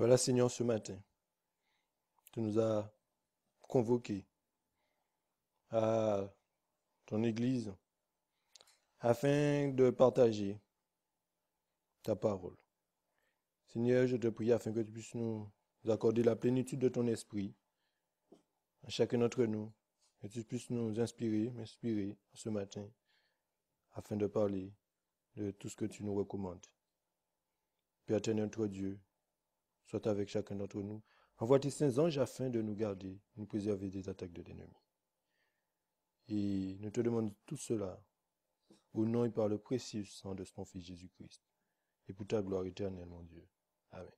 Voilà, Seigneur, ce matin, tu nous as convoqués à ton Église afin de partager ta parole. Seigneur, je te prie afin que tu puisses nous accorder la plénitude de ton esprit à chacun d'entre nous, que tu puisses nous m'inspirer ce matin afin de parler de tout ce que tu nous recommandes. Père éternel, notre Dieu, sois avec chacun d'entre nous. Envoie tes saints anges afin de nous garder, nous préserver des attaques de l'ennemi. Et nous te demandons tout cela au nom et par le précieux sang de ton Fils Jésus-Christ. Et pour ta gloire éternelle, mon Dieu. Amen.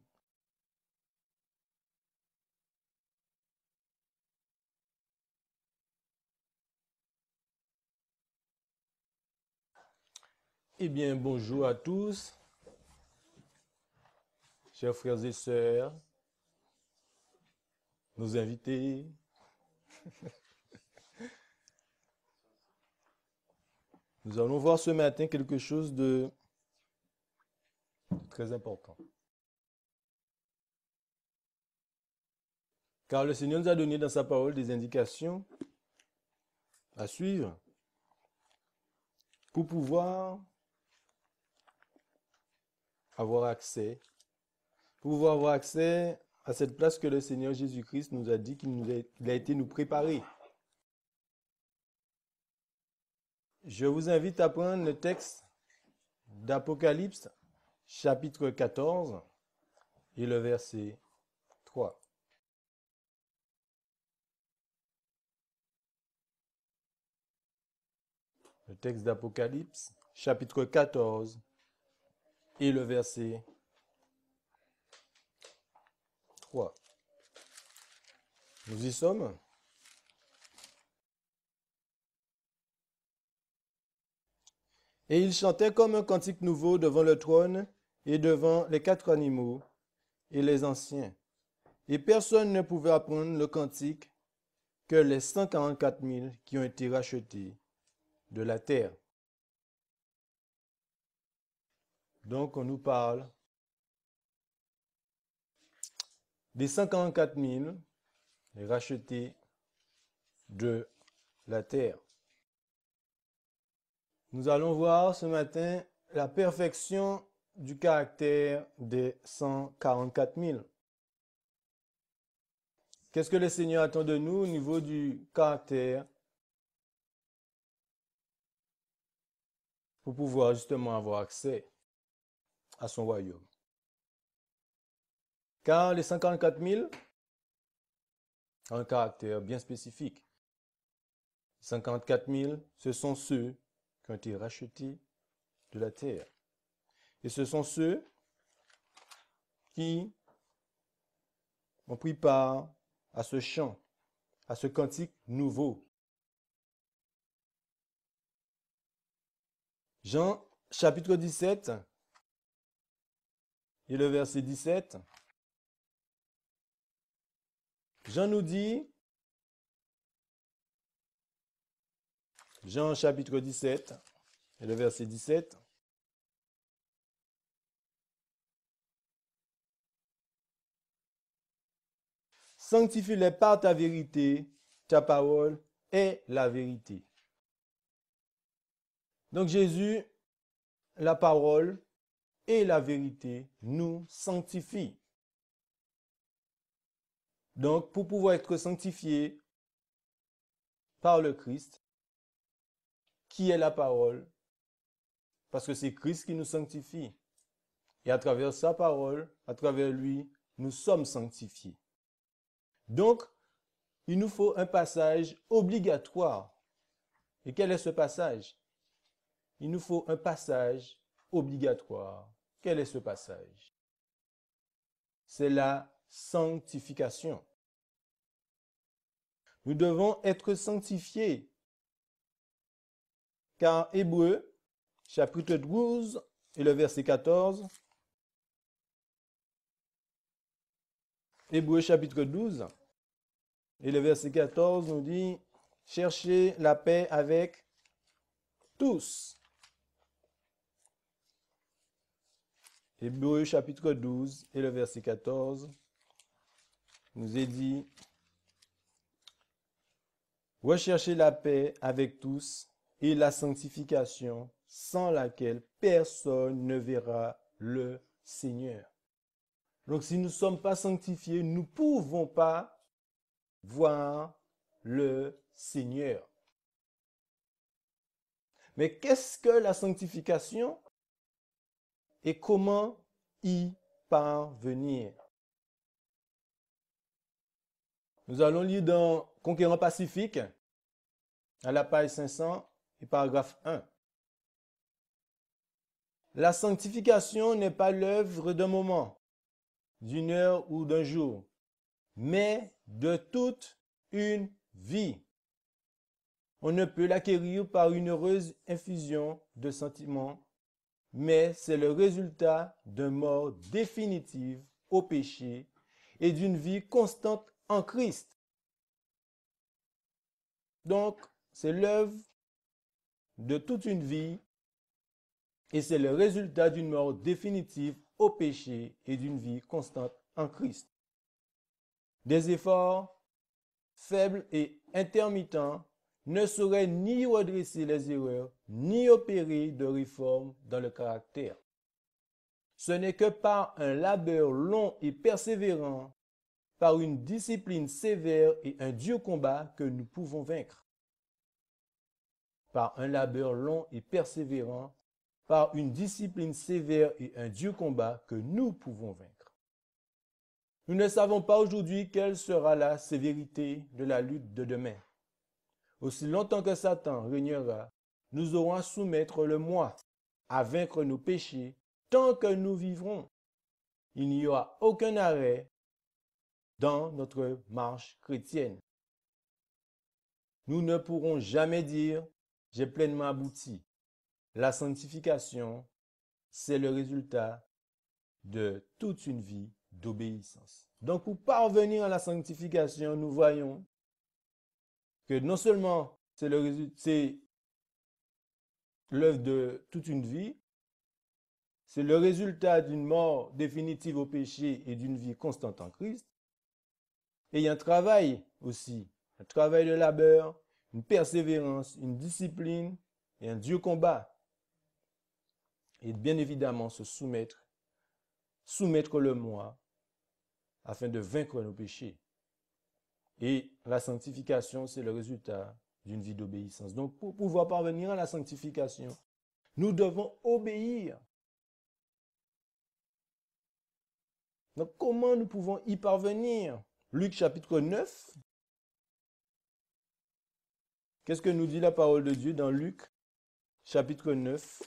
Eh bien, bonjour à tous, chers frères et sœurs, nos invités. Nous allons voir ce matin quelque chose de très important. Car le Seigneur nous a donné dans sa parole des indications à suivre pour pouvoir avoir accès à cette place que le Seigneur Jésus-Christ nous a dit qu'il a été nous préparer. Je vous invite à prendre le texte d'Apocalypse, chapitre 14, et le verset 3. Le texte d'Apocalypse, chapitre 14, et le verset 3. Nous y sommes. Et il chantait comme un cantique nouveau devant le trône et devant les 4 animaux et les anciens. Et personne ne pouvait apprendre le cantique que les 144 000 qui ont été rachetés de la terre. Donc on nous parle des 144 000 les rachetés de la terre. Nous allons voir ce matin la perfection du caractère des 144 000. Qu'est-ce que le Seigneur attend de nous au niveau du caractère pour pouvoir justement avoir accès à son royaume? Car les 144 000 ont un caractère bien spécifique. 144 000, ce sont ceux qui ont été rachetés de la terre. Et ce sont ceux qui ont pris part à ce chant, à ce cantique nouveau. Jean chapitre 17 et le verset 17. Jean nous dit, Jean chapitre 17 et le verset 17. Sanctifie-les par ta vérité, ta parole est la vérité. Donc Jésus, la parole et la vérité nous sanctifient. Donc pour pouvoir être sanctifié par le Christ, qui est la parole, parce que c'est Christ qui nous sanctifie. Et à travers sa parole, à travers lui, nous sommes sanctifiés. Donc, il nous faut un passage obligatoire. Et quel est ce passage? Il nous faut un passage obligatoire. Quel est ce passage? C'est la sanctification. Nous devons être sanctifiés. Car Hébreux, chapitre 12 et le verset 14. Hébreux, chapitre 12 et le verset 14 nous dit « Cherchez la paix avec tous Hébreux chapitre 12 et le verset 14 nous est dit: recherchez la paix avec tous et la sanctification, sans laquelle personne ne verra le Seigneur. Donc si nous ne sommes pas sanctifiés, nous ne pouvons pas voir le Seigneur. Mais qu'est-ce que la sanctification et comment y parvenir? Nous allons lire dans Conquérant Pacifique, à la page 500 et paragraphe 1. La sanctification n'est pas l'œuvre d'un moment, d'une heure ou d'un jour, mais de toute une vie. On ne peut l'acquérir par une heureuse infusion de sentiments, mais c'est le résultat d'un mort définitive au péché et d'une vie constante en Christ. Donc, c'est l'œuvre de toute une vie et c'est le résultat d'une mort définitive au péché et d'une vie constante en Christ. Des efforts faibles et intermittents ne sauraient ni redresser les erreurs, ni opérer de réformes dans le caractère. Ce n'est que par un labeur long et persévérant, par une discipline sévère et un dur combat que nous pouvons vaincre. Par un labeur long et persévérant, par une discipline sévère et un dur combat que nous pouvons vaincre. Nous ne savons pas aujourd'hui quelle sera la sévérité de la lutte de demain. Aussi longtemps que Satan régnera, nous aurons à soumettre le moi, à vaincre nos péchés, tant que nous vivrons. Il n'y aura aucun arrêt dans notre marche chrétienne. Nous ne pourrons jamais dire « j'ai pleinement abouti ». La sanctification, c'est le résultat de toute une vie d'obéissance. Donc, pour parvenir à la sanctification, nous voyons que non seulement c'est l'œuvre de toute une vie, c'est le résultat d'une mort définitive au péché et d'une vie constante en Christ. Et il y a un travail aussi, un travail de labeur, une persévérance, une discipline et un dur combat. Et bien évidemment se soumettre le moi afin de vaincre nos péchés. Et la sanctification, c'est le résultat d'une vie d'obéissance. Donc, pour pouvoir parvenir à la sanctification, nous devons obéir. Donc, comment nous pouvons y parvenir? Luc chapitre 9. Qu'est-ce que nous dit la parole de Dieu dans Luc chapitre 9?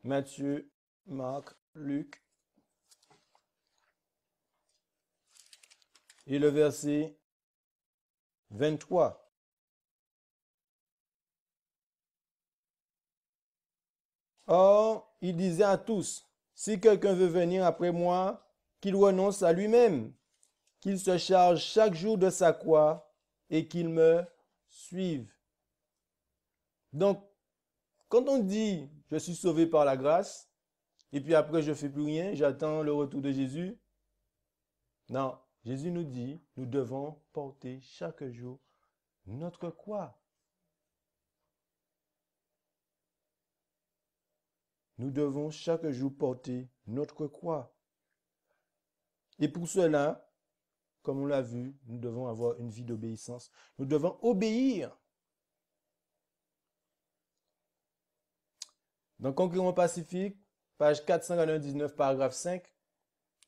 Matthieu, Marc, Luc. Et le verset 23. Or, il disait à tous, si quelqu'un veut venir après moi, qu'il renonce à lui-même, qu'il se charge chaque jour de sa croix et qu'il me suive. Donc, quand on dit je suis sauvé par la grâce, et puis après je ne fais plus rien, j'attends le retour de Jésus. Non, Jésus nous dit, nous devons porter chaque jour notre croix. Nous devons chaque jour porter notre croix. Et pour cela, comme on l'a vu, nous devons avoir une vie d'obéissance. Nous devons obéir. Dans Conquérant Pacifique, page 499, paragraphe 5,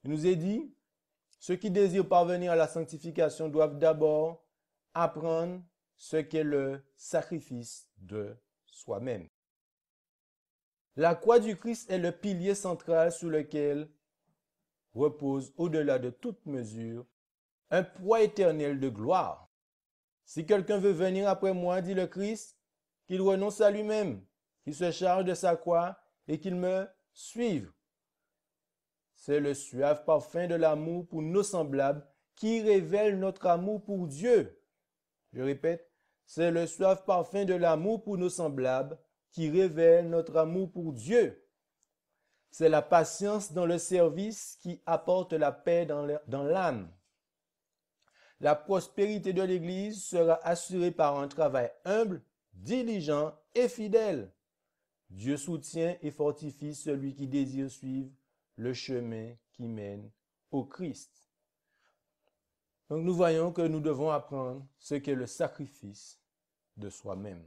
il nous est dit, ceux qui désirent parvenir à la sanctification doivent d'abord apprendre ce qu'est le sacrifice de soi-même. La croix du Christ est le pilier central sur lequel repose, au-delà de toute mesure, un poids éternel de gloire. Si quelqu'un veut venir après moi, dit le Christ, qu'il renonce à lui-même, qu'il se charge de sa croix et qu'il me suive. C'est le suave parfum de l'amour pour nos semblables qui révèle notre amour pour Dieu. Je répète, c'est le suave parfum de l'amour pour nos semblables qui révèle notre amour pour Dieu. c'est la patience dans le service qui apporte la paix dans l'âme. La prospérité de l'Église sera assurée par un travail humble, diligent et fidèle. Dieu soutient et fortifie celui qui désire suivre le chemin qui mène au Christ. Donc nous voyons que nous devons apprendre ce qu'est le sacrifice de soi-même.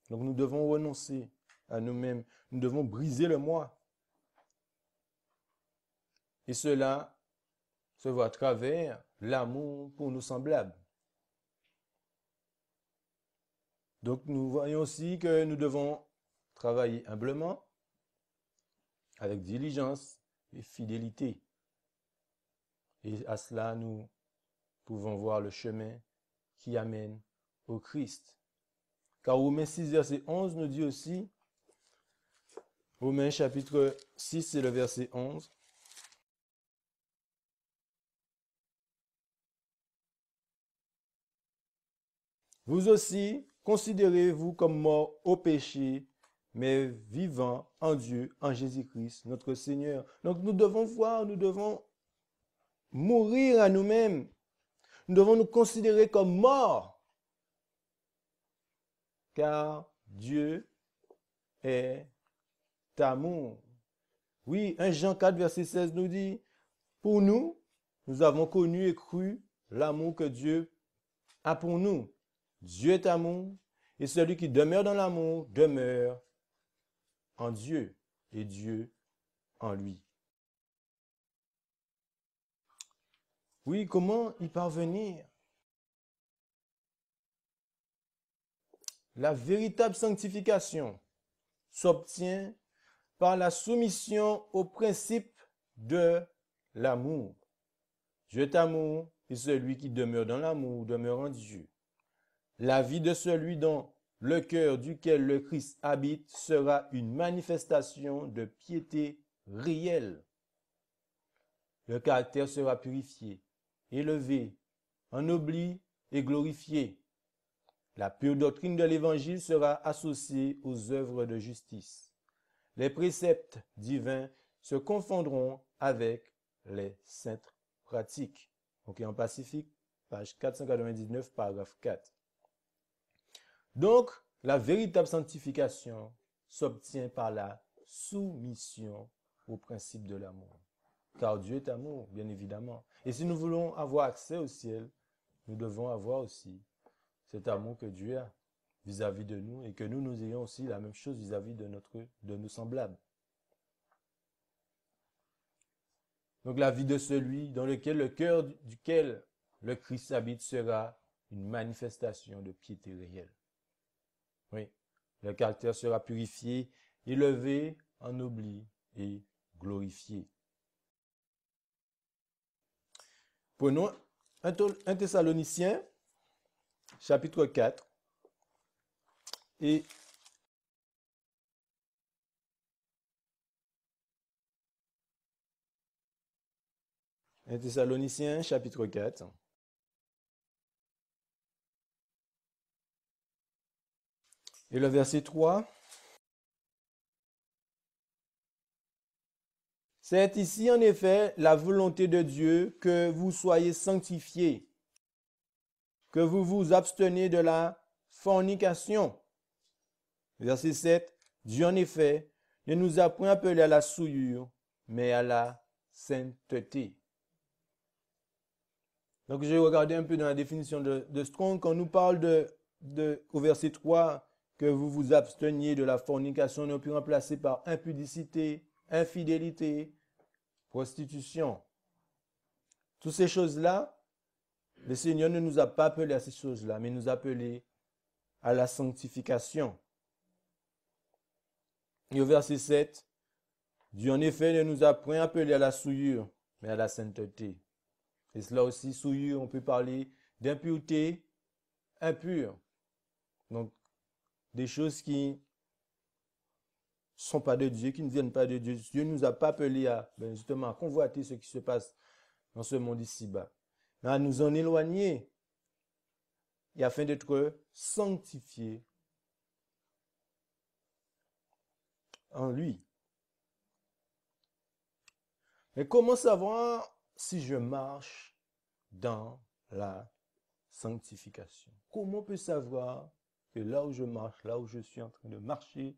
Donc nous devons renoncer à nous-mêmes. Nous devons briser le moi. Et cela se voit à travers l'amour pour nos semblables. Donc nous voyons aussi que nous devons travailler humblement, avec diligence et fidélité. Et à cela, nous pouvons voir le chemin qui amène au Christ. Car Romains 6, verset 11 nous dit aussi, Romains chapitre 6, c'est le verset 11, vous aussi, considérez-vous comme morts au péché, mais vivants en Dieu, en Jésus-Christ, notre Seigneur. Donc nous devons voir, nous devons mourir à nous-mêmes. Nous devons nous considérer comme morts. Car Dieu est amour. Oui, 1 Jean 4, verset 16 nous dit, pour nous, nous avons connu et cru l'amour que Dieu a pour nous. Dieu est amour, et celui qui demeure dans l'amour demeure en Dieu, et Dieu en lui. Oui, comment y parvenir? La véritable sanctification s'obtient par la soumission au principe de l'amour. Dieu est amour, et celui qui demeure dans l'amour demeure en Dieu. La vie de celui dans le cœur duquel le Christ habite sera une manifestation de piété réelle. Le caractère sera purifié, élevé, ennobli et glorifié. La pure doctrine de l'Évangile sera associée aux œuvres de justice. Les préceptes divins se confondront avec les saintes pratiques. Ok, en Pacifique, page 499, paragraphe 4. Donc, la véritable sanctification s'obtient par la soumission au principe de l'amour. Car Dieu est amour, bien évidemment. Et si nous voulons avoir accès au ciel, nous devons avoir aussi cet amour que Dieu a vis-à-vis de nous et que nous ayons aussi la même chose vis-à-vis de nos semblables. Donc la vie de celui dans lequel le cœur duquel le Christ habite sera une manifestation de piété réelle. Oui, le caractère sera purifié, élevé, ennobli et glorifié. Prenons 1 Thessaloniciens, chapitre 4, et un Thessaloniciens, chapitre 4. Et le verset 3. C'est ici en effet la volonté de Dieu que vous soyez sanctifiés, que vous vous absteniez de la fornication. Verset 7. Dieu en effet ne nous a point appelés à la souillure, mais à la sainteté. Donc j'ai regardé un peu dans la définition de Strong, quand on nous parle au verset 3, que vous vous absteniez de la fornication, on a pu remplacer par impudicité, infidélité, prostitution. Toutes ces choses-là, le Seigneur ne nous a pas appelés à ces choses-là, mais nous a appelés à la sanctification. Et au verset 7, Dieu en effet ne nous a point appelés à la souillure, mais à la sainteté. Et cela aussi, souillure, on peut parler d'impureté, impure. Donc, des choses qui ne sont pas de Dieu, qui ne viennent pas de Dieu. Dieu ne nous a pas appelés à, justement, à convoiter ce qui se passe dans ce monde ici-bas, mais à nous en éloigner et afin d'être sanctifiés en lui. Mais comment savoir si je marche dans la sanctification? Comment on peut savoir que là où je marche, là où je suis en train de marcher,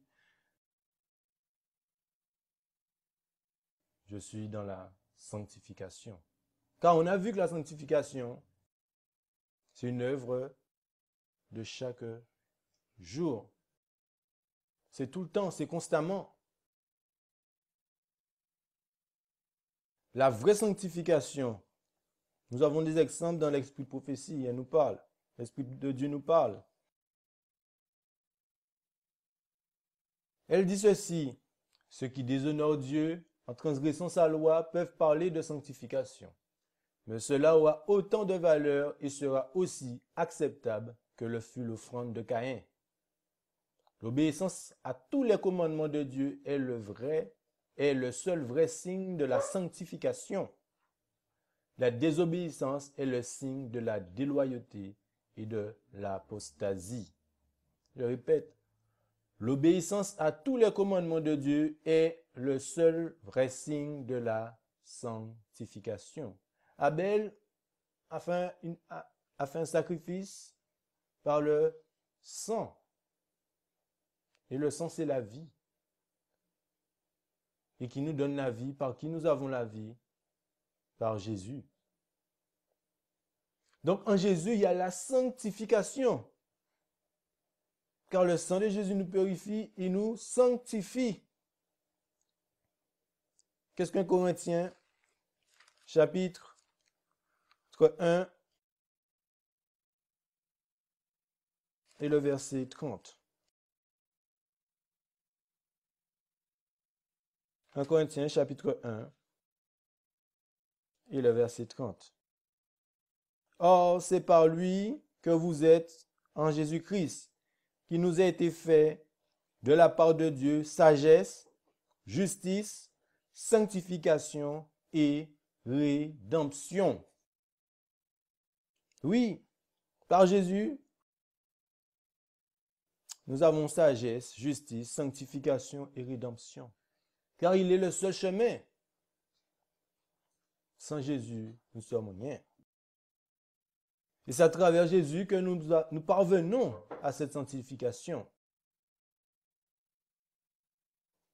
je suis dans la sanctification? Car on a vu que la sanctification, c'est une œuvre de chaque jour. C'est tout le temps, c'est constamment. La vraie sanctification, nous avons des exemples dans l'esprit de prophétie, elle nous parle. L'esprit de Dieu nous parle. Elle dit ceci, ceux qui déshonorent Dieu en transgressant sa loi peuvent parler de sanctification. Mais cela aura autant de valeur et sera aussi acceptable que le fut l'offrande de Caïn. L'obéissance à tous les commandements de Dieu est le seul vrai signe de la sanctification. La désobéissance est le signe de la déloyauté et de l'apostasie. Je répète, l'obéissance à tous les commandements de Dieu est le seul vrai signe de la sanctification. Abel a fait un sacrifice par le sang. Et le sang, c'est la vie. Et qui nous donne la vie, par qui nous avons la vie, par Jésus. Donc en Jésus, il y a la sanctification. Car le sang de Jésus nous purifie, il nous sanctifie. Qu'est-ce qu'un Corinthien, chapitre 1 et le verset 30. 1 Corinthiens, chapitre 1 et le verset 30. Or, c'est par lui que vous êtes en Jésus-Christ, qui nous a été fait de la part de Dieu sagesse, justice, sanctification et rédemption. Oui, par Jésus, nous avons sagesse, justice, sanctification et rédemption. Car il est le seul chemin. Sans Jésus, nous sommes rien. Et c'est à travers Jésus que nous parvenons à cette sanctification.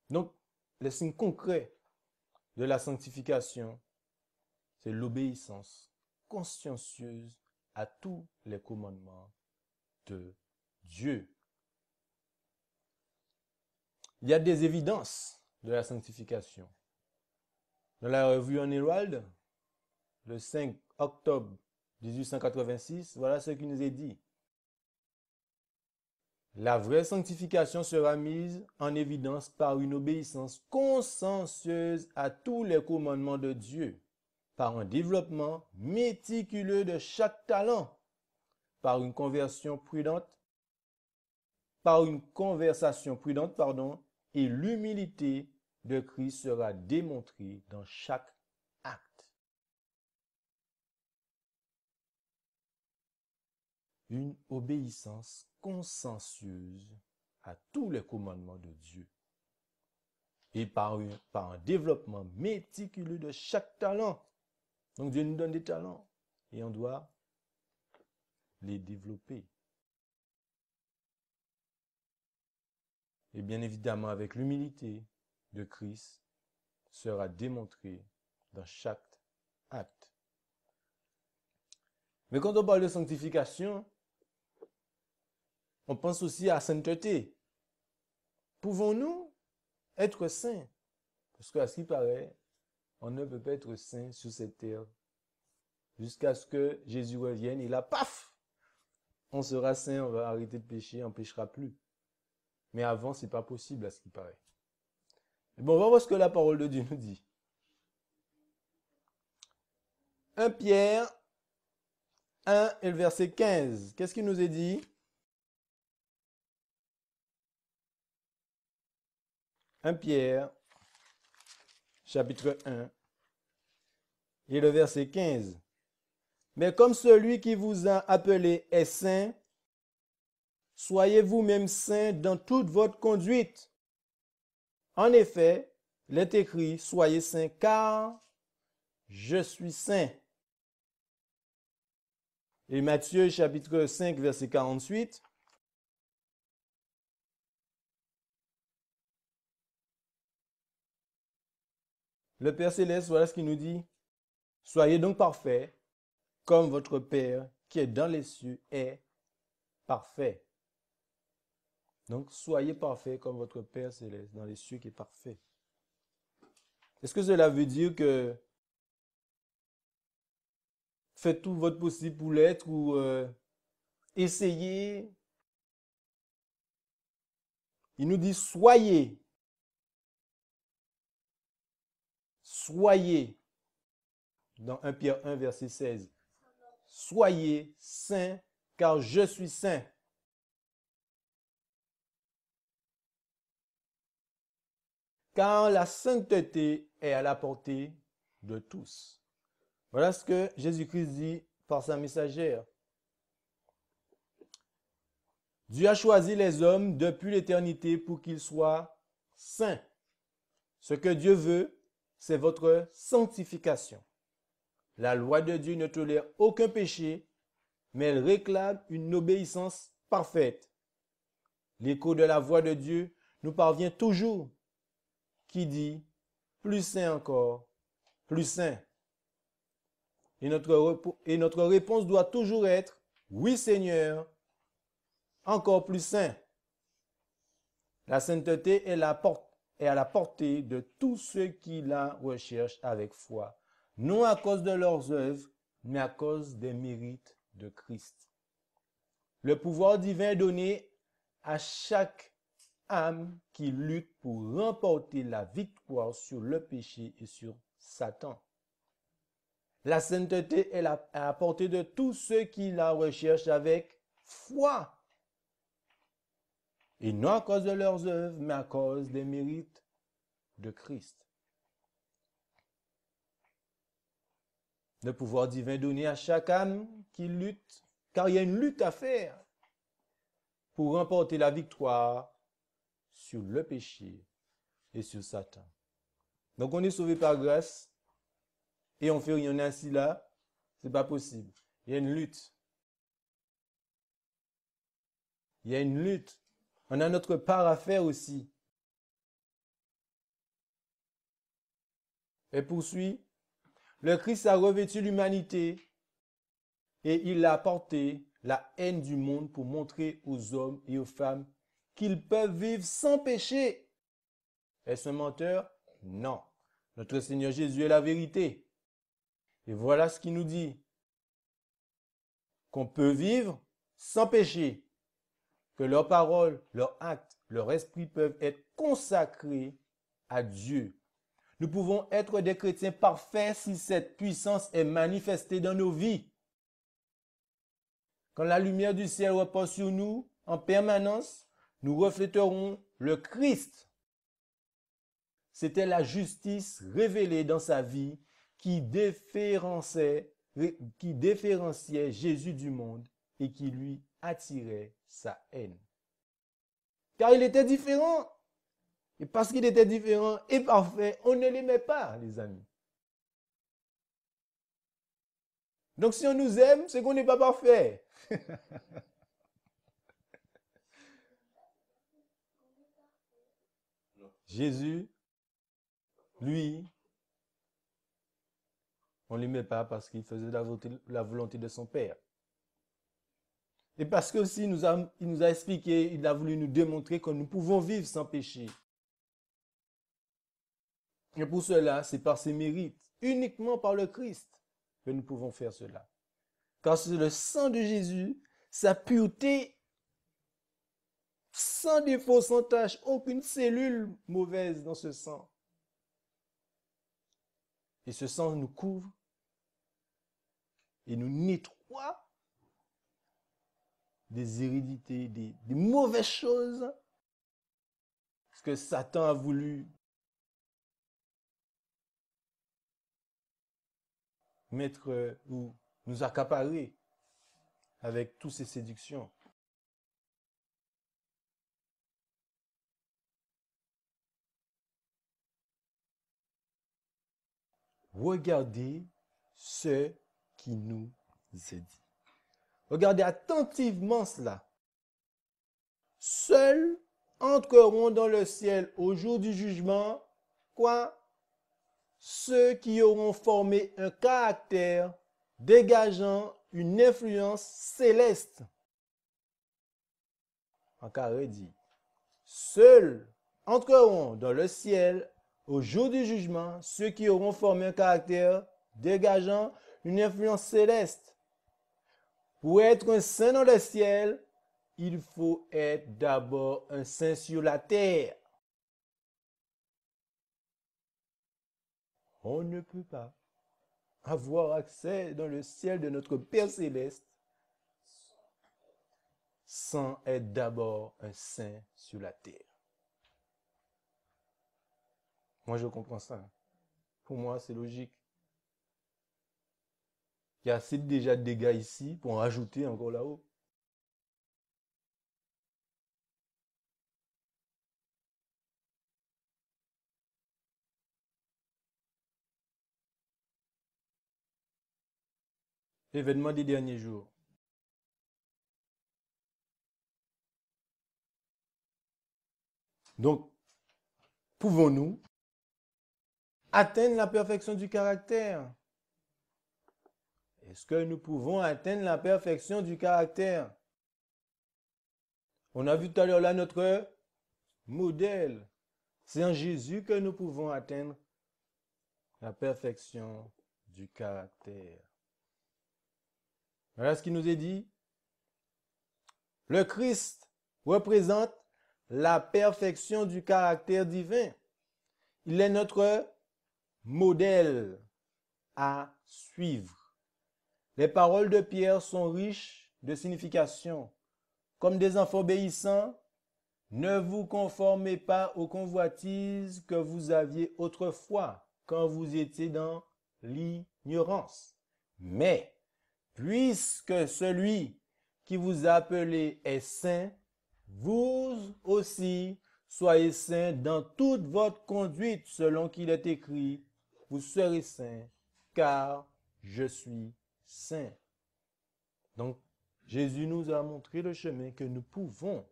Donc, le signe concret de la sanctification, c'est l'obéissance consciencieuse à tous les commandements de Dieu. Il y a des évidences de la sanctification. Dans la revue On Herald, le 5 octobre 1886, voilà ce qui nous est dit. La vraie sanctification sera mise en évidence par une obéissance consciencieuse à tous les commandements de Dieu, par un développement méticuleux de chaque talent, par une conversation prudente, et l'humilité de Christ sera démontrée dans chaque acte. Une obéissance consciencieuse à tous les commandements de Dieu et par un développement méticuleux de chaque talent. Donc Dieu nous donne des talents et on doit les développer. Et bien évidemment, avec l'humilité de Christ, sera démontrée dans chaque acte. Mais quand on parle de sanctification, on pense aussi à sainteté. Pouvons-nous être saints? Parce qu'à ce qui paraît, on ne peut pas être saint sur cette terre jusqu'à ce que Jésus revienne et là, paf! On sera saint, on va arrêter de pécher, on ne péchera plus. Mais avant, ce n'est pas possible à ce qui paraît. Bon, on va voir ce que la parole de Dieu nous dit. 1 Pierre 1 et le verset 15. Qu'est-ce qu'il nous est dit? 1 Pierre, chapitre 1 et le verset 15. Mais comme celui qui vous a appelé est saint, soyez vous-même saints dans toute votre conduite. En effet, il est écrit, soyez saints car je suis saint. Et Matthieu chapitre 5, verset 48. Le Père Céleste, voilà ce qu'il nous dit. Soyez donc parfaits, comme votre Père qui est dans les cieux est parfait. Donc, soyez parfaits comme votre Père Céleste dans les cieux qui est parfait. Est-ce que cela veut dire que faites tout votre possible pour l'être ou essayez? Il nous dit soyez. Soyez. Dans 1 Pierre 1, verset 16. Soyez saints, car je suis saint. Car la sainteté est à la portée de tous. Voilà ce que Jésus-Christ dit par sa messagère. Dieu a choisi les hommes depuis l'éternité pour qu'ils soient saints. Ce que Dieu veut, c'est votre sanctification. La loi de Dieu ne tolère aucun péché, mais elle réclame une obéissance parfaite. L'écho de la voix de Dieu nous parvient toujours, qui dit « plus saint encore, plus saint ». Et notre réponse doit toujours être « oui Seigneur, encore plus saint ». La sainteté est à la portée de tous ceux qui la recherchent avec foi, non à cause de leurs œuvres, mais à cause des mérites de Christ. Le pouvoir divin est donné à chaque âme qui lutte pour remporter la victoire sur le péché et sur Satan. La sainteté est à la portée de tous ceux qui la recherchent avec foi. Et non à cause de leurs œuvres, mais à cause des mérites de Christ. Le pouvoir divin donné à chaque âme qui lutte, car il y a une lutte à faire pour remporter la victoire sur le péché et sur Satan. Donc on est sauvé par grâce et on fait rien ainsi là, c'est pas possible. Il y a une lutte. Il y a une lutte. On a notre part à faire aussi. Et poursuit, le Christ a revêtu l'humanité et il a porté la haine du monde pour montrer aux hommes et aux femmes qu'ils peuvent vivre sans péché. Est-ce un menteur? Non. Notre Seigneur Jésus est la vérité. Et voilà ce qu'il nous dit. Qu'on peut vivre sans péché. Que leurs paroles, leurs actes, leur esprit peuvent être consacrés à Dieu. Nous pouvons être des chrétiens parfaits si cette puissance est manifestée dans nos vies. Quand la lumière du ciel repose sur nous en permanence, nous refléterons le Christ. C'était la justice révélée dans sa vie qui différenciait Jésus du monde et qui lui attirait sa haine. Car il était différent. Et parce qu'il était différent et parfait, on ne l'aimait pas, les amis. Donc si on nous aime, c'est qu'on n'est pas parfait. Jésus, lui, on ne l'aimait pas parce qu'il faisait la volonté de son Père. Et parce que aussi, il nous a expliqué, il a voulu nous démontrer que nous pouvons vivre sans péché. Et pour cela, c'est par ses mérites, uniquement par le Christ, que nous pouvons faire cela. Car c'est le sang de Jésus, sa pureté, sans défaut, sans tache, aucune cellule mauvaise dans ce sang. Et ce sang nous couvre et nous nettoie des hérédités, des mauvaises choses. Ce que Satan a voulu mettre ou nous accaparer avec toutes ces séductions. regardez ce qui nous est dit. Regardez attentivement cela. Seuls entreront dans le ciel au jour du jugement, quoi? Ceux qui auront formé un caractère dégageant une influence céleste. En carré dit, seuls entreront dans le ciel au jour du jugement ceux qui auront formé un caractère dégageant une influence céleste. Pour être un saint dans le ciel, il faut être d'abord un saint sur la terre. On ne peut pas avoir accès dans le ciel de notre Père céleste sans être d'abord un saint sur la terre. Moi, je comprends ça. Pour moi, c'est logique. Il y a assez déjà de dégâts ici pour en rajouter encore là-haut. Événement des derniers jours. Donc, pouvons-nous atteindre la perfection du caractère? Est-ce que nous pouvons atteindre la perfection du caractère? On a vu tout à l'heure là notre modèle. C'est en Jésus que nous pouvons atteindre la perfection du caractère. Voilà ce qui nous est dit. Le Christ représente la perfection du caractère divin. Il est notre modèle à suivre. Les paroles de Pierre sont riches de signification. Comme des enfants obéissants, ne vous conformez pas aux convoitises que vous aviez autrefois quand vous étiez dans l'ignorance. Mais, puisque celui qui vous a appelé est saint, vous aussi soyez saints dans toute votre conduite, selon qu'il est écrit, vous serez saints, car je suis saint. Donc, Jésus nous a montré le chemin que nous pouvons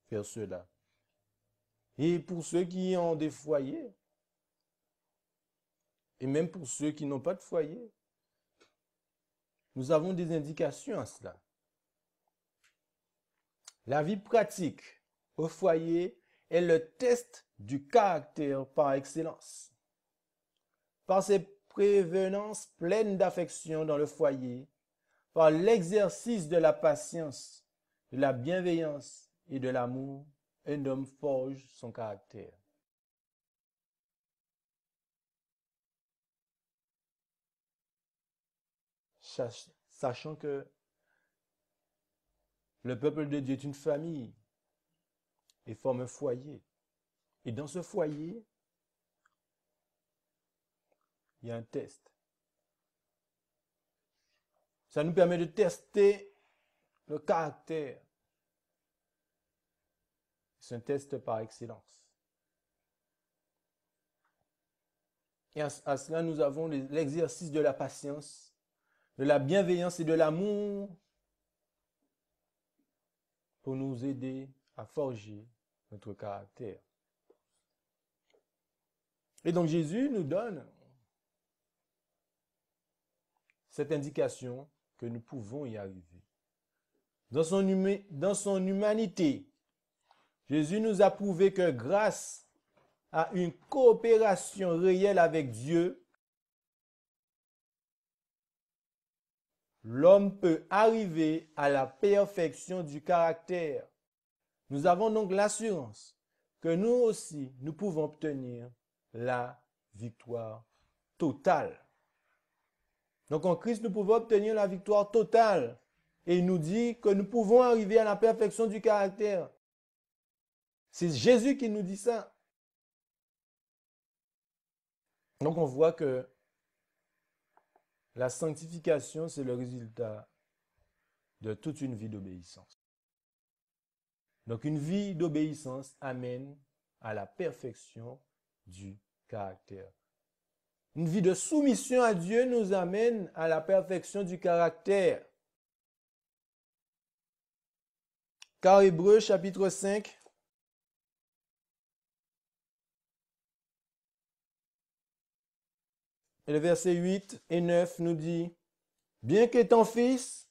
faire cela. Et pour ceux qui ont des foyers, et même pour ceux qui n'ont pas de foyer, nous avons des indications à cela. La vie pratique au foyer est le test du caractère par excellence. Par ses prévenances pleines d'affection dans le foyer, par l'exercice de la patience, de la bienveillance et de l'amour, un homme forge son caractère. Sachant que le peuple de Dieu est une famille et forme un foyer. Et dans ce foyer, il y a un test. Ça nous permet de tester le caractère. C'est un test par excellence. Et à cela, nous avons l'exercice de la patience, de la bienveillance et de l'amour pour nous aider à forger notre caractère. Et donc Jésus nous donne cette indication que nous pouvons y arriver. Dans son humanité, Jésus nous a prouvé que grâce à une coopération réelle avec Dieu, l'homme peut arriver à la perfection du caractère. Nous avons donc l'assurance que nous aussi, nous pouvons obtenir la victoire totale. Donc en Christ, nous pouvons obtenir la victoire totale. Et il nous dit que nous pouvons arriver à la perfection du caractère. C'est Jésus qui nous dit ça. Donc on voit que la sanctification, c'est le résultat de toute une vie d'obéissance. Donc une vie d'obéissance amène à la perfection du caractère. Une vie de soumission à Dieu nous amène à la perfection du caractère. Car Hébreux chapitre 5, et le verset 8 et 9 nous dit, bien qu'étant fils,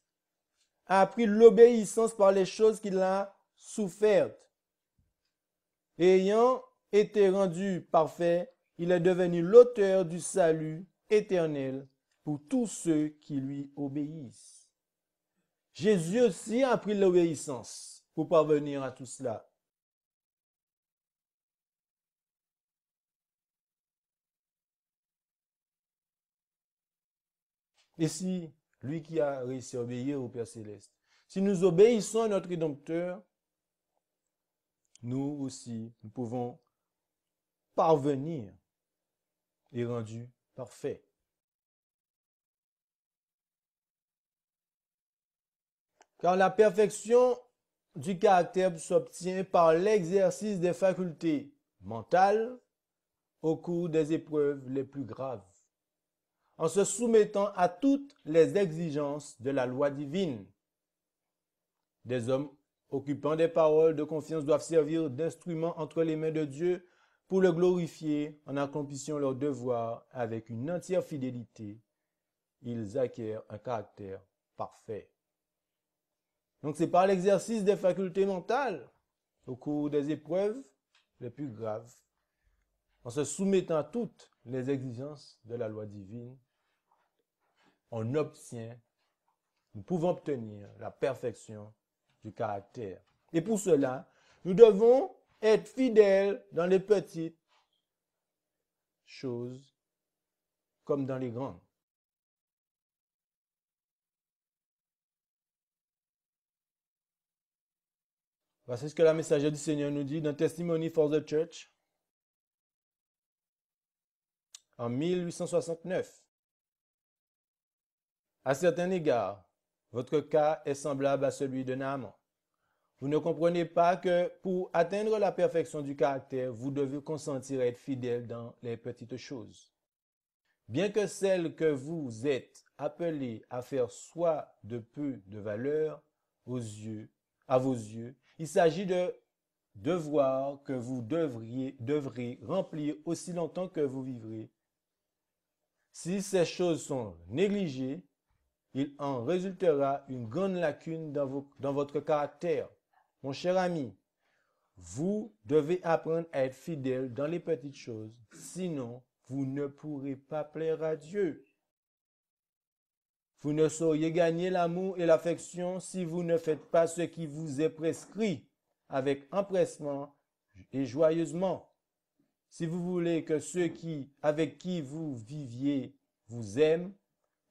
a appris l'obéissance par les choses qu'il a souffertes. Et ayant été rendu parfait, il est devenu l'auteur du salut éternel pour tous ceux qui lui obéissent. Jésus aussi a appris l'obéissance pour parvenir à tout cela. Et si lui qui a réussi à obéir au Père Céleste, si nous obéissons à notre Rédempteur, nous aussi, nous pouvons parvenir et rendu parfait. Car la perfection du caractère s'obtient par l'exercice des facultés mentales au cours des épreuves les plus graves, en se soumettant à toutes les exigences de la loi divine. Des hommes occupant des paroles de confiance doivent servir d'instruments entre les mains de Dieu pour le glorifier en accomplissant leur devoir avec une entière fidélité. Ils acquièrent un caractère parfait. Donc c'est par l'exercice des facultés mentales au cours des épreuves les plus graves, en se soumettant à toutes les exigences de la loi divine, nous pouvons obtenir la perfection du caractère. Et pour cela, nous devons être fidèles dans les petites choses comme dans les grandes. Voici ce que la messagère du Seigneur nous dit dans Testimony for the Church en 1869. À certains égards, votre cas est semblable à celui de Naaman. Vous ne comprenez pas que pour atteindre la perfection du caractère, vous devez consentir à être fidèle dans les petites choses. Bien que celles que vous êtes appelés à faire soient de peu de valeur à vos yeux, il s'agit de devoirs que vous devrez remplir aussi longtemps que vous vivrez. Si ces choses sont négligées, il en résultera une grande lacune dans votre caractère. Mon cher ami, vous devez apprendre à être fidèle dans les petites choses, sinon vous ne pourrez pas plaire à Dieu. Vous ne sauriez gagner l'amour et l'affection si vous ne faites pas ce qui vous est prescrit avec empressement et joyeusement. Si vous voulez que ceux avec qui vous viviez vous aiment,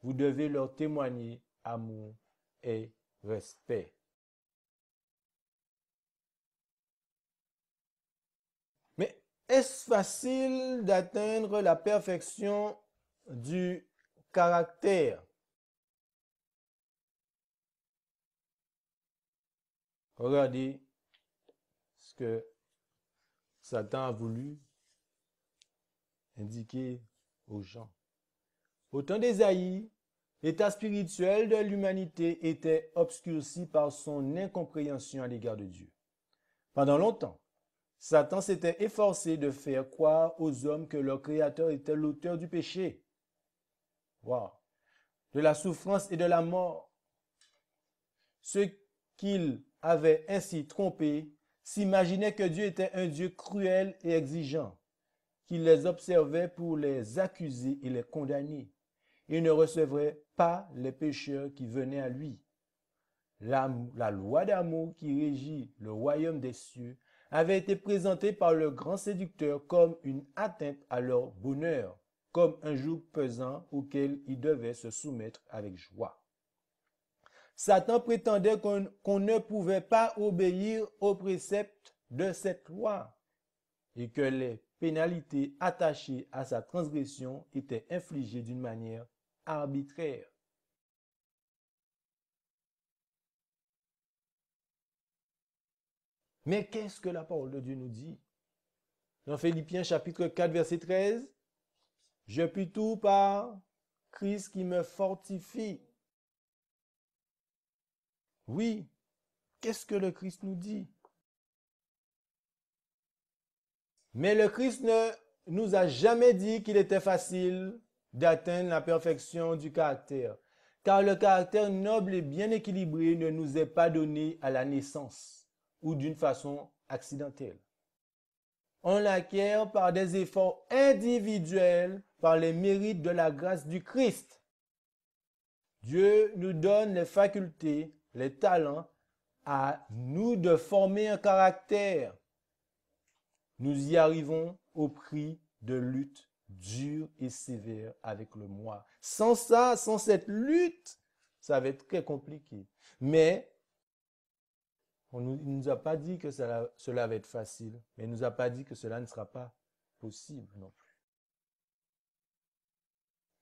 vous devez leur témoigner amour et respect. Mais est-ce facile d'atteindre la perfection du caractère? Regardez ce que Satan a voulu indiquer aux gens. Au temps d'Ésaïe, l'état spirituel de l'humanité était obscurci par son incompréhension à l'égard de Dieu. Pendant longtemps, Satan s'était efforcé de faire croire aux hommes que leur Créateur était l'auteur du péché, de la souffrance et de la mort. Ceux qu'il avait ainsi trompés s'imaginaient que Dieu était un Dieu cruel et exigeant, qu'il les observait pour les accuser et les condamner. Il ne recevrait pas les pécheurs qui venaient à lui. La loi d'amour qui régit le royaume des cieux avait été présentée par le grand séducteur comme une atteinte à leur bonheur, comme un joug pesant auquel ils devaient se soumettre avec joie. Satan prétendait qu'on ne pouvait pas obéir aux préceptes de cette loi et que les pénalités attachées à sa transgression étaient infligées d'une manière arbitraire. Mais qu'est-ce que la parole de Dieu nous dit? Dans Philippiens chapitre 4, verset 13, Je puis tout par Christ qui me fortifie. Oui, qu'est-ce que le Christ nous dit? Mais le Christ ne nous a jamais dit qu'il était facile d'atteindre la perfection du caractère, car le caractère noble et bien équilibré ne nous est pas donné à la naissance ou d'une façon accidentelle. On l'acquiert par des efforts individuels, par les mérites de la grâce du Christ. Dieu nous donne les facultés, les talents, à nous de former un caractère. Nous y arrivons au prix de luttes dures et sévères avec le moi. Sans ça, sans cette lutte, ça va être très compliqué. Mais il ne nous a pas dit que cela va être facile, mais il ne nous a pas dit que cela ne sera pas possible non plus.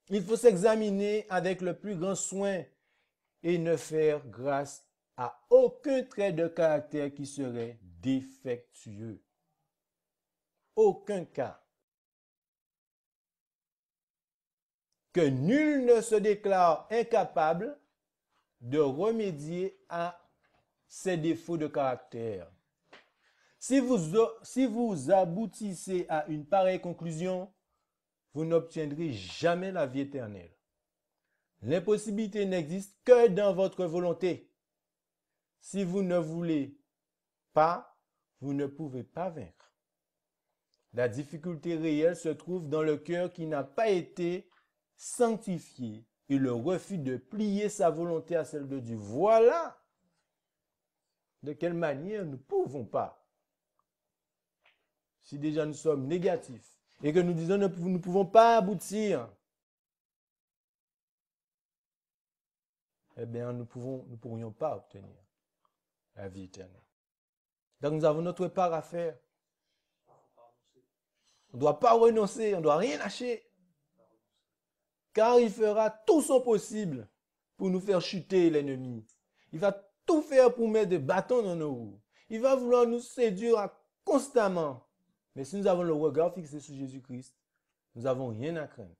Il faut s'examiner avec le plus grand soin et ne faire grâce à aucun trait de caractère qui serait défectueux. Aucun cas. Que nul ne se déclare incapable de remédier à ses défauts de caractère. Si vous aboutissez à une pareille conclusion, vous n'obtiendrez jamais la vie éternelle. L'impossibilité n'existe que dans votre volonté. Si vous ne voulez pas, vous ne pouvez pas vaincre. La difficulté réelle se trouve dans le cœur qui n'a pas été sanctifié et le refus de plier sa volonté à celle de Dieu. Voilà de quelle manière nous ne pouvons pas. Si déjà nous sommes négatifs et que nous disons que nous ne pouvons pas aboutir, eh bien nous ne pourrions pas obtenir la vie éternelle. Donc nous avons notre part à faire. On ne doit pas renoncer, on ne doit rien lâcher. Car il fera tout son possible pour nous faire chuter l'ennemi. Il va tout faire pour mettre des bâtons dans nos roues. Il va vouloir nous séduire constamment. Mais si nous avons le regard fixé sur Jésus-Christ, nous n'avons rien à craindre.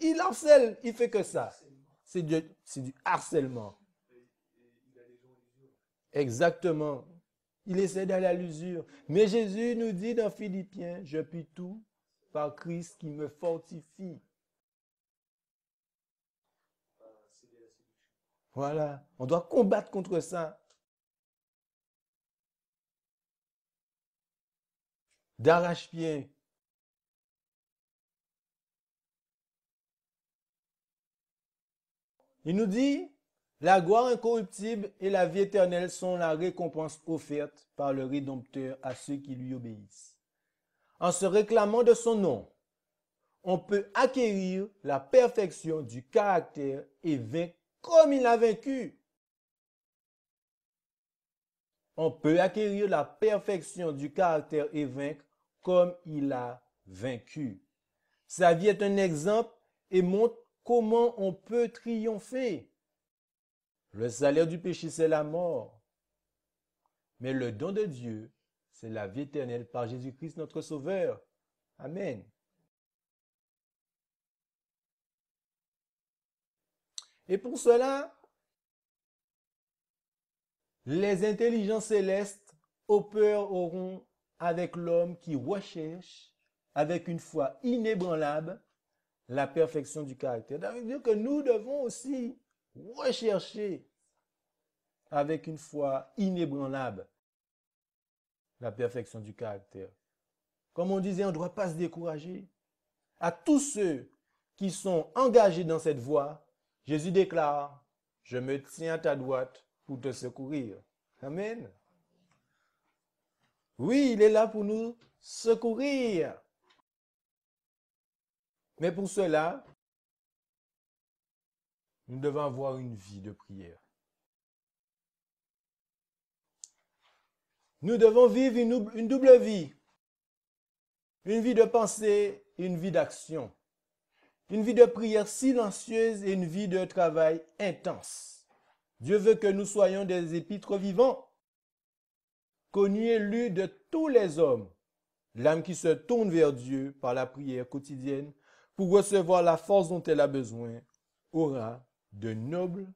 Il harcèle, il fait que ça. C'est du harcèlement. Exactement. Il essaie d'aller à l'usure. Mais Jésus nous dit dans Philippiens, je puis tout par Christ qui me fortifie. Voilà. On doit combattre contre ça. D'arrache-pied. Il nous dit, la gloire incorruptible et la vie éternelle sont la récompense offerte par le Rédempteur à ceux qui lui obéissent. En se réclamant de son nom, on peut acquérir la perfection du caractère et vaincre comme il a vaincu. On peut acquérir la perfection du caractère et vaincre comme il a vaincu. Sa vie est un exemple et montre comment on peut triompher. Le salaire du péché, c'est la mort. Mais le don de Dieu, c'est la vie éternelle par Jésus-Christ notre Sauveur. Amen. Et pour cela, les intelligences célestes opéreront avec l'homme qui recherche, avec une foi inébranlable, la perfection du caractère. Ça veut dire que nous devons aussi rechercher avec une foi inébranlable la perfection du caractère. Comme on disait, on ne doit pas se décourager. À tous ceux qui sont engagés dans cette voie, Jésus déclare, je me tiens à ta droite pour te secourir. Amen. Oui, il est là pour nous secourir. Mais pour cela, nous devons avoir une vie de prière. Nous devons vivre une double vie. Une vie de pensée et une vie d'action. Une vie de prière silencieuse et une vie de travail intense. Dieu veut que nous soyons des épîtres vivants, connus et lus de tous les hommes. L'âme qui se tourne vers Dieu par la prière quotidienne pour recevoir la force dont elle a besoin aura de nobles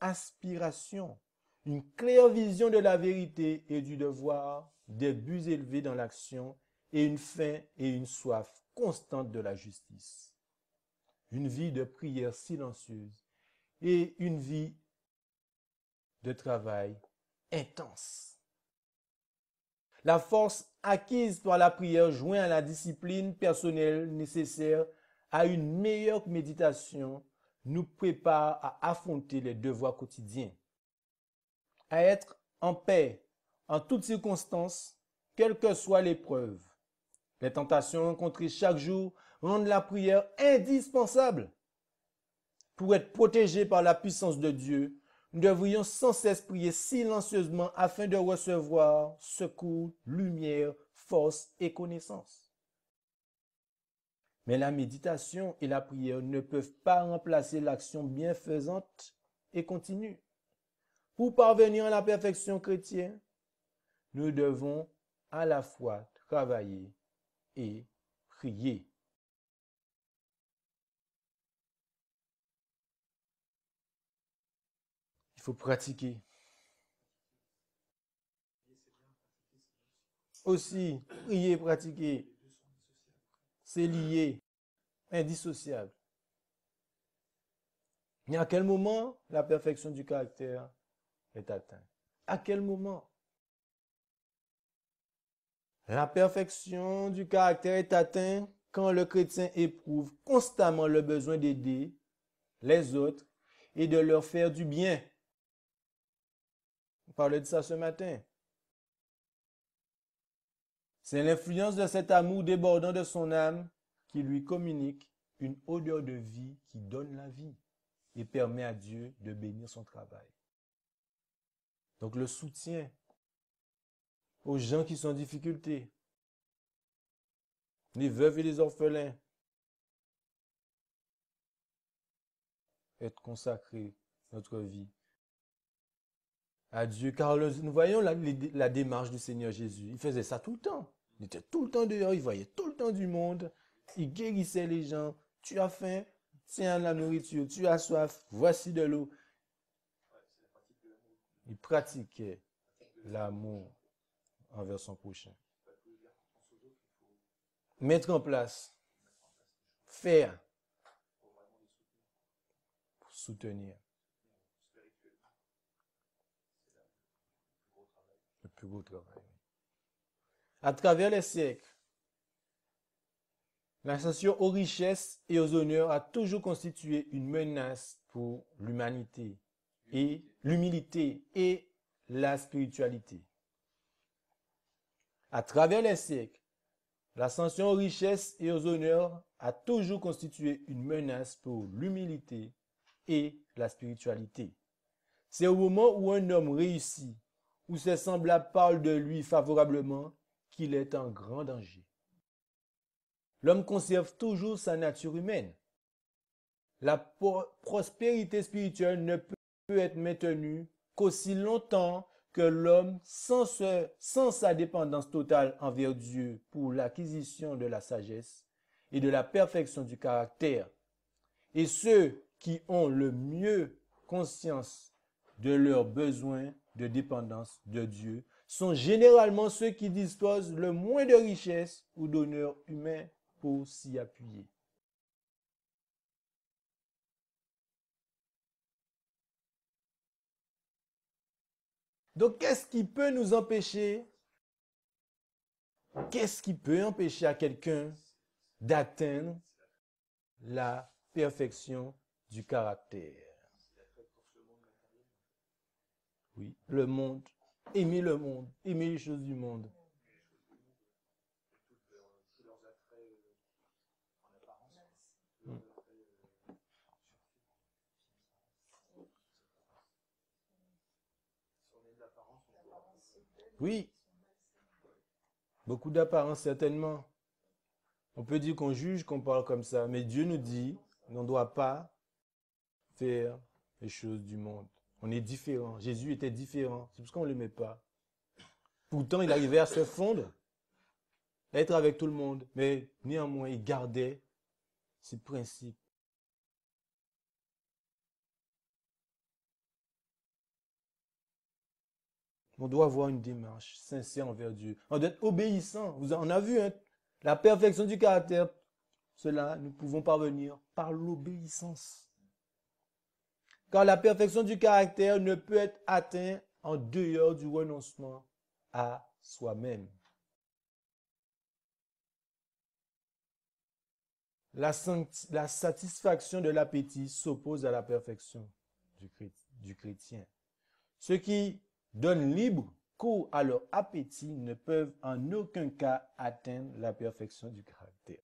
aspirations, une claire vision de la vérité et du devoir, des buts élevés dans l'action et une faim et une soif constante de la justice. Une vie de prière silencieuse et une vie de travail intense. La force acquise par la prière joint à la discipline personnelle nécessaire à une meilleure méditation nous prépare à affronter les devoirs quotidiens, à être en paix en toutes circonstances, quelle que soit l'épreuve. Les tentations rencontrées chaque jour rendent la prière indispensable. Pour être protégés par la puissance de Dieu, nous devrions sans cesse prier silencieusement afin de recevoir secours, lumière, force et connaissance. Mais la méditation et la prière ne peuvent pas remplacer l'action bienfaisante et continue. Pour parvenir à la perfection chrétienne, nous devons à la fois travailler et prier. Il faut pratiquer. Aussi, prier, pratiquer, c'est lié, indissociable. Mais à quel moment la perfection du caractère est atteinte? À quel moment? La perfection du caractère est atteinte quand le chrétien éprouve constamment le besoin d'aider les autres et de leur faire du bien. On parlait de ça ce matin. C'est l'influence de cet amour débordant de son âme qui lui communique une odeur de vie qui donne la vie et permet à Dieu de bénir son travail. Donc le soutien aux gens qui sont en difficulté, les veuves et les orphelins, être consacré notre vie à Dieu. Car nous voyons la démarche du Seigneur Jésus. Il faisait ça tout le temps. Il était tout le temps dehors, il voyait tout le temps du monde. Il guérissait les gens. Tu as faim, tiens la nourriture. Tu as soif, voici de l'eau. Il pratiquait l'amour envers son prochain. Mettre en place, faire, pour soutenir. Le plus beau travail. À travers les siècles, l'ascension aux richesses et aux honneurs a toujours constitué une menace pour l'humanité et l'humilité et la spiritualité. À travers les siècles, l'ascension aux richesses et aux honneurs a toujours constitué une menace pour l'humilité et la spiritualité. C'est au moment où un homme réussit, où ses semblables parlent de lui favorablement, qu'il est en grand danger. L'homme conserve toujours sa nature humaine. La prospérité spirituelle ne peut être maintenue qu'aussi longtemps que l'homme, sans sa dépendance totale envers Dieu pour l'acquisition de la sagesse et de la perfection du caractère, et ceux qui ont le mieux conscience de leurs besoins de dépendance de Dieu sont généralement ceux qui disposent le moins de richesses ou d'honneur humain pour s'y appuyer. Donc, qu'est-ce qui peut nous empêcher? Qu'est-ce qui peut empêcher à quelqu'un d'atteindre la perfection du caractère? Oui, le monde. Aimer les choses du monde. Oui, beaucoup d'apparence certainement. On peut dire qu'on juge, qu'on parle comme ça, mais Dieu nous dit qu'on ne doit pas faire les choses du monde. On est différent. Jésus était différent. C'est parce qu'on ne l'aimait pas. Pourtant, il arrivait à se fondre être avec tout le monde, mais néanmoins, il gardait ses principes. On doit avoir une démarche sincère envers Dieu. On doit être obéissant. On a vu, hein, la perfection du caractère. Cela, nous pouvons parvenir par l'obéissance. Car la perfection du caractère ne peut être atteinte en dehors du renoncement à soi-même. La satisfaction de l'appétit s'oppose à la perfection du chrétien. Ceux qui donnent libre cours à leur appétit ne peuvent en aucun cas atteindre la perfection du caractère.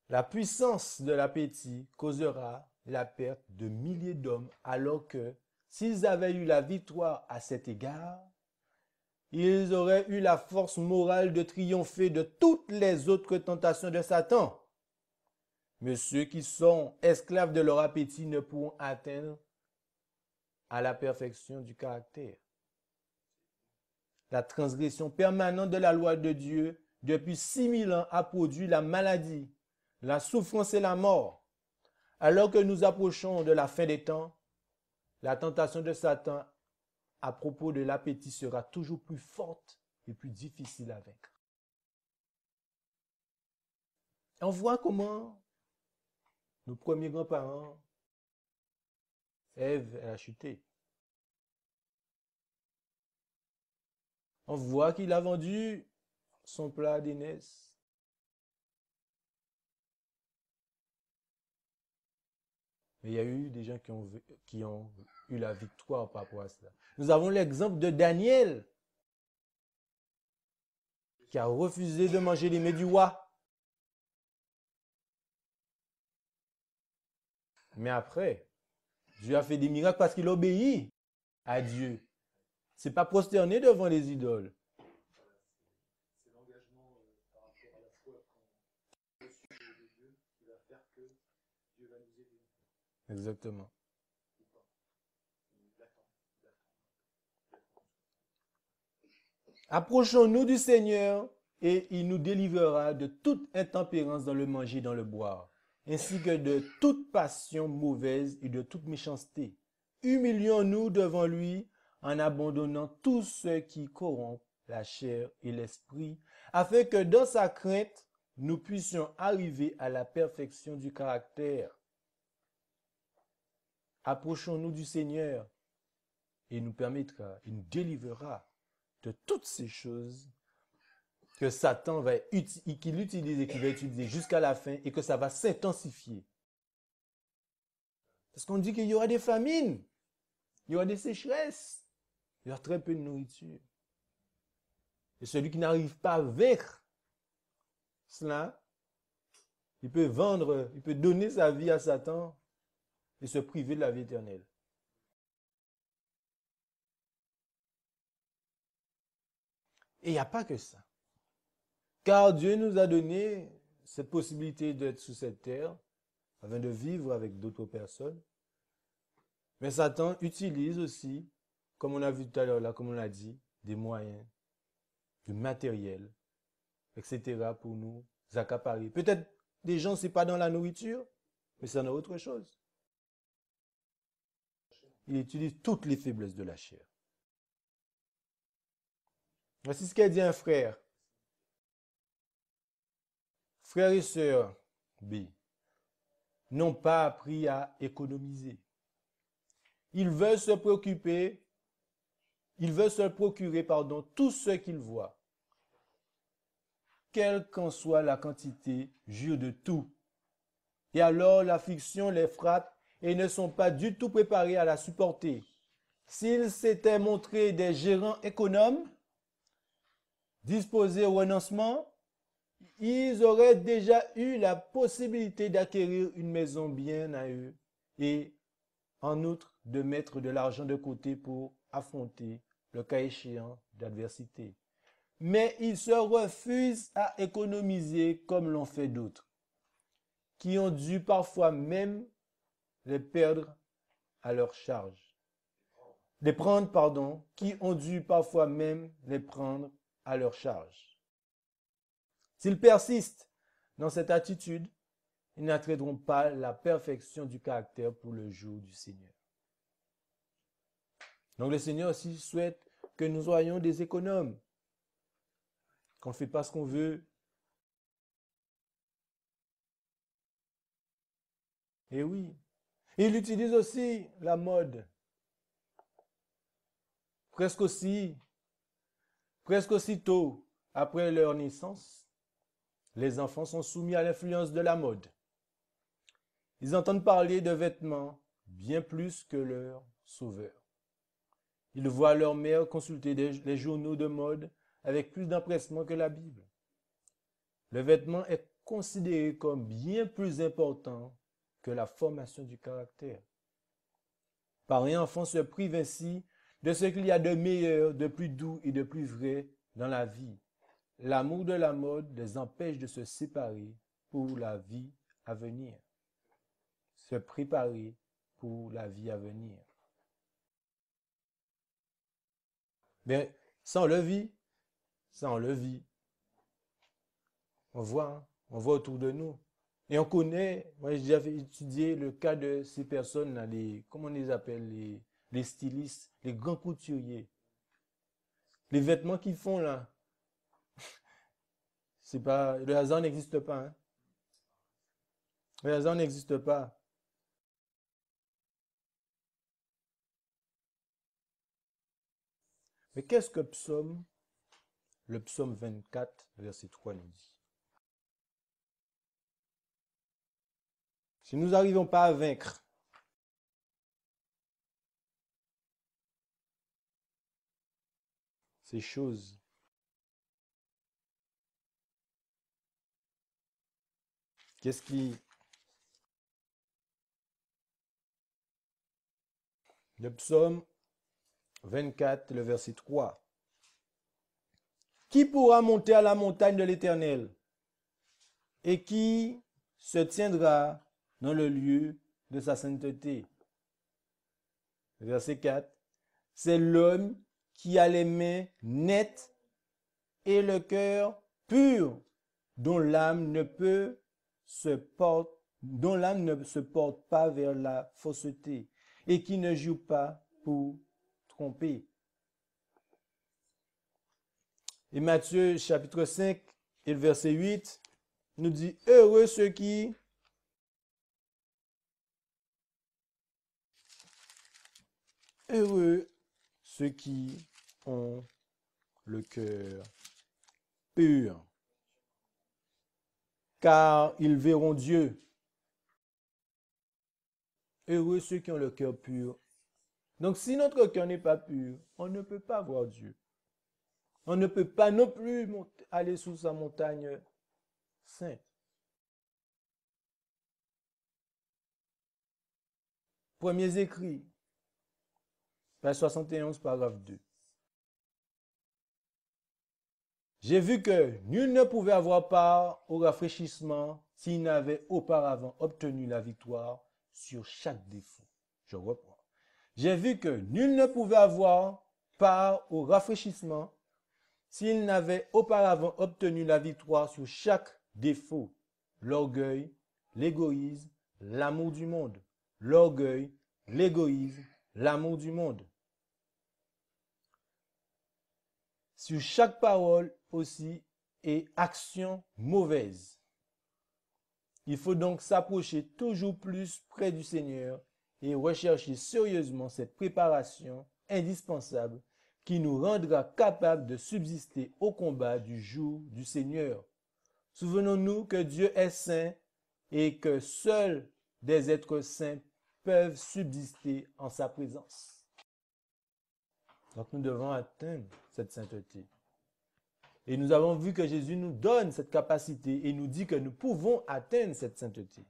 La puissance de l'appétit causera la perte de milliers d'hommes, alors que s'ils avaient eu la victoire à cet égard, ils auraient eu la force morale de triompher de toutes les autres tentations de Satan. Mais ceux qui sont esclaves de leur appétit ne pourront atteindre à la perfection du caractère. La transgression permanente de la loi de Dieu depuis 6000 ans a produit la maladie, la souffrance et la mort. Alors que nous approchons de la fin des temps, la tentation de Satan à propos de l'appétit sera toujours plus forte et plus difficile à vaincre. On voit comment nos premiers grands-parents, Ève, elle a chuté. On voit qu'il a vendu son plat d'aînesse. Mais il y a eu des gens qui ont eu la victoire par rapport à cela. Nous avons l'exemple de Daniel, qui a refusé de manger les mets du roi. Mais après, Dieu a fait des miracles parce qu'il obéit à Dieu. C'est pas prosterné devant les idoles. C'est l'engagement par rapport à la foi qu'on reçoit de Dieu qui va faire que Dieu va nous aider. Exactement. Approchons-nous du Seigneur et il nous délivrera de toute intempérance dans le manger et dans le boire, ainsi que de toute passion mauvaise et de toute méchanceté. Humilions-nous devant lui en abandonnant tout ce qui corrompt la chair et l'esprit, afin que dans sa crainte, nous puissions arriver à la perfection du caractère. Approchons-nous du Seigneur et il nous permettra, il nous délivrera de toutes ces choses que Satan va qu'il utilise et qu'il va utiliser jusqu'à la fin et que ça va s'intensifier. Parce qu'on dit qu'il y aura des famines, il y aura des sécheresses, il y aura très peu de nourriture. Et celui qui n'arrive pas à vaincre cela, il peut vendre, il peut donner sa vie à Satan et se priver de la vie éternelle. Et il n'y a pas que ça. Car Dieu nous a donné cette possibilité d'être sur cette terre, afin de vivre avec d'autres personnes. Mais Satan utilise aussi, comme on a vu tout à l'heure là, comme on l'a dit, des moyens, du matériel, etc. pour nous accaparer. Peut-être des gens, c'est pas dans la nourriture, mais c'est dans autre chose. Il utilise toutes les faiblesses de la chair. Voici ce qu'a dit un frère. Frères et sœurs, B, n'ont pas appris à économiser. Ils veulent se procurer tout ce qu'ils voient. Quelle qu'en soit la quantité, jurent de tout. Et alors l'affliction les frappe et ils ne sont pas du tout préparés à la supporter. S'ils s'étaient montrés des gérants économes, disposés au renoncement, ils auraient déjà eu la possibilité d'acquérir une maison bien à eux et en outre de mettre de l'argent de côté pour affronter le cas échéant d'adversité. Mais ils se refusent à économiser comme l'ont fait d'autres, qui ont dû parfois même les perdre à leur charge. qui ont dû parfois même les prendre à leur charge. S'ils persistent dans cette attitude, ils n'atteindront pas la perfection du caractère pour le jour du Seigneur. Donc le Seigneur aussi souhaite que nous soyons des économes, qu'on ne fait pas ce qu'on veut. Et oui, il utilise aussi la mode. Presque aussitôt après leur naissance, les enfants sont soumis à l'influence de la mode. Ils entendent parler de vêtements bien plus que leur sauveur. Ils voient leur mère consulter les journaux de mode avec plus d'empressement que la Bible. Le vêtement est considéré comme bien plus important que la formation du caractère. Pareils enfants se privent ainsi de ce qu'il y a de meilleur, de plus doux et de plus vrai dans la vie. L'amour de la mode les empêche de se séparer pour la vie à venir. Se préparer pour la vie à venir. Mais ça on le vit. On voit autour de nous. Et on connaît, moi j'ai déjà étudié le cas de ces personnes-là, comment on les appelle, les stylistes, les grands couturiers. Les vêtements qu'ils font là, le hasard n'existe pas. Hein? Le hasard n'existe pas. Mais qu'est-ce que le psaume 24, verset 3 nous dit? Si nous n'arrivons pas à vaincre ces choses, le psaume 24, le verset 3. Qui pourra monter à la montagne de l'Éternel? Et qui se tiendra dans le lieu de sa sainteté? Verset 4. C'est l'homme qui a les mains nettes et le cœur pur, dont l'âme ne se porte pas vers la fausseté et qui ne joue pas pour tromper. Et Matthieu chapitre 5 et le verset 8 nous dit « Heureux ceux qui ont le cœur pur, car ils verront Dieu. » Heureux ceux qui ont le cœur pur. Donc si notre cœur n'est pas pur, on ne peut pas voir Dieu. On ne peut pas non plus aller sous sa montagne sainte. Premiers écrits, page 71, paragraphe 2. J'ai vu que nul ne pouvait avoir part au rafraîchissement s'il n'avait auparavant obtenu la victoire sur chaque défaut. Je reprends. J'ai vu que nul ne pouvait avoir part au rafraîchissement s'il n'avait auparavant obtenu la victoire sur chaque défaut. L'orgueil, l'égoïsme, l'amour du monde. L'orgueil, l'égoïsme, l'amour du monde. Sur chaque parole aussi et action mauvaise. Il faut donc s'approcher toujours plus près du Seigneur et rechercher sérieusement cette préparation indispensable qui nous rendra capables de subsister au combat du jour du Seigneur. Souvenons-nous que Dieu est saint et que seuls des êtres saints peuvent subsister en sa présence. Donc nous devons atteindre cette sainteté. Et nous avons vu que Jésus nous donne cette capacité et nous dit que nous pouvons atteindre cette sainteté.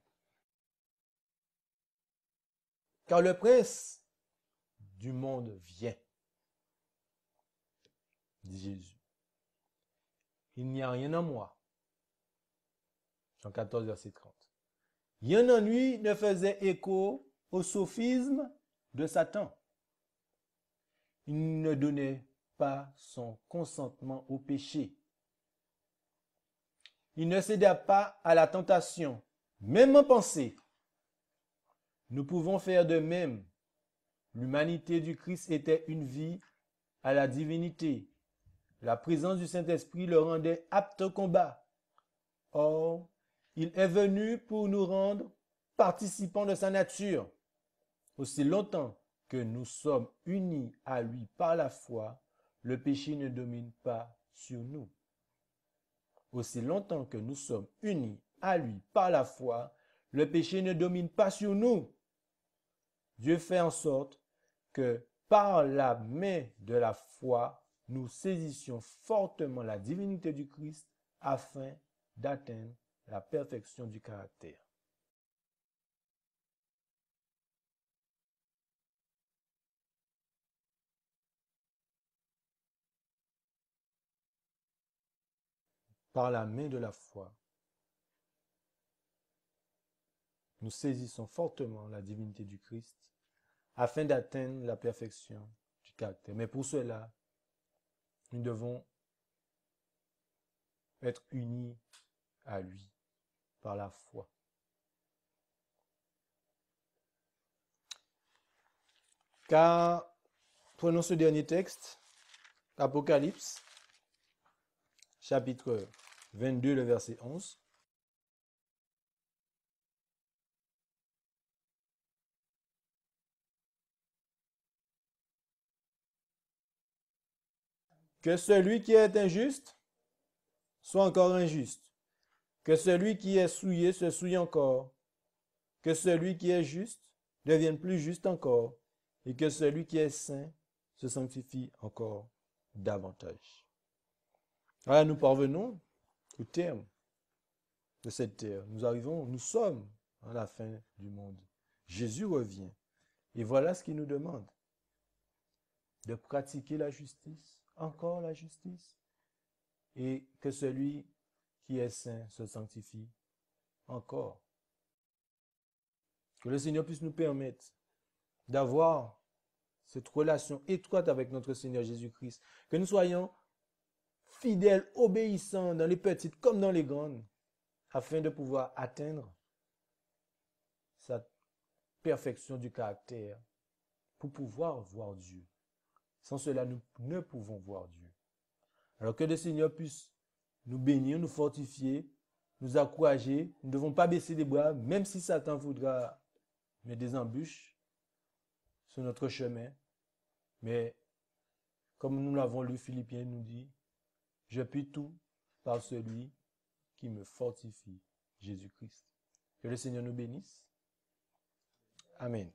Car le prince du monde vient, dit Jésus. Il n'y a rien en moi. Jean 14, verset 30. Rien en lui ne faisait écho au sophisme de Satan. il ne donnait pas son consentement au péché. Il ne céda pas à la tentation, même en pensée. Nous pouvons faire de même. L'humanité du Christ était une vie à la divinité. La présence du Saint-Esprit le rendait apte au combat. Or, il est venu pour nous rendre participants de sa nature. Aussi longtemps que nous sommes unis à lui par la foi, le péché ne domine pas sur nous. Aussi longtemps que nous sommes unis à lui par la foi, le péché ne domine pas sur nous. Dieu fait en sorte que par la main de la foi, nous saisissions fortement la divinité du Christ afin d'atteindre la perfection du caractère. Par la main de la foi, nous saisissons fortement la divinité du Christ afin d'atteindre la perfection du caractère. Mais pour cela, nous devons être unis à lui par la foi. Car, prenons ce dernier texte, Apocalypse, chapitre 22, le verset 11. Que celui qui est injuste soit encore injuste. Que celui qui est souillé se souille encore. Que celui qui est juste devienne plus juste encore. Et que celui qui est saint se sanctifie encore davantage. Voilà, nous parvenons au terme de cette terre. Nous sommes à la fin du monde. Jésus revient. Et voilà ce qu'il nous demande. De pratiquer la justice, encore la justice, et que celui qui est saint se sanctifie encore. Que le Seigneur puisse nous permettre d'avoir cette relation étroite avec notre Seigneur Jésus-Christ. Que nous soyons fidèles, obéissants dans les petites comme dans les grandes, afin de pouvoir atteindre sa perfection du caractère pour pouvoir voir Dieu. Sans cela, nous ne pouvons voir Dieu. Alors que le Seigneur puisse nous bénir, nous fortifier, nous encourager. Nous ne devons pas baisser les bras, même si Satan voudra mettre des embûches sur notre chemin. Mais comme nous l'avons lu, Philippiens nous dit, je puis tout par celui qui me fortifie, Jésus-Christ. Que le Seigneur nous bénisse. Amen.